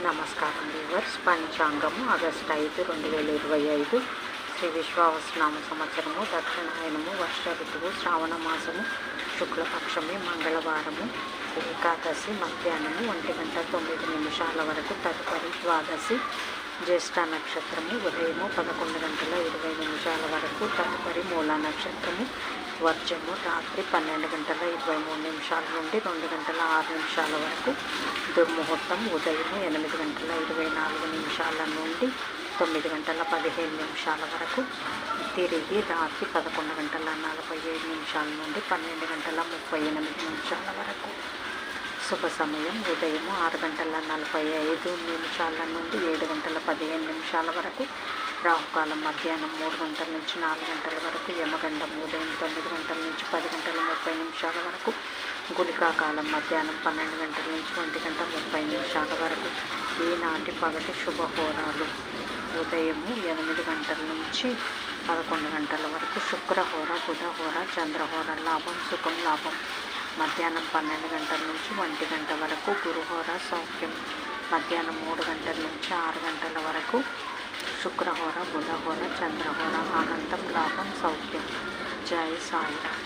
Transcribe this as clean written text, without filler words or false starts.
నమస్కారం viewers. పంచాంగము August 5, 2025 Shri విశ్వావసునామ సంవత్సరము, దక్షిణాయనము, వర్ష ఋతువు, శ్రావణ మాసము, శుక్లపక్షమి, మంగళవారము, ఏకాదశి మధ్యాహ్నము 1:09 వరకు, తదుపరి ద్వాదశి, జ్యేష్ఠ నక్షత్రము ఉదయము 11:20 వరకు, తదుపరి మూల నక్షత్రము, వర్జము రాత్రి 12:23 నుండి 2:06 వరకు, దుర్ముహూర్తం ఉదయం 8:24 నుండి 9:15 వరకు, తిరిగి రాత్రి 11:47 నుండి 12:38 వరకు. శుభ సమయం ఉదయం 6:45 నుండి 7:15 వరకు, రాహుకాలం మధ్యాహ్నం 3 గంటల నుంచి 4 గంటల వరకు, యమగండం ఉదయం 9 గంటల నుంచి 10:30 వరకు, గుళికాకాలం మధ్యాహ్నం 12 గంటల నుంచి 1:30 వరకు. ఈనాటి పగటి శుభహోరాలు: ఉదయం 8 గంటల నుంచి 11 గంటల వరకు, శుక్రహోర, బుధహోర, చంద్రహోర, లాభం సుఖం లాభం. మధ్యాహ్నం 12 గంటల నుంచి 1 గంట వరకు, గురుహోర సౌఖ్యం. మధ్యాహ్నం 3 గంటల నుంచి 6 గంటల వరకు, శుక్రహోర, బుధహోర, చంద్రహోర, ఆనందం లాభం సౌఖ్యం. జై సాయిరామ్.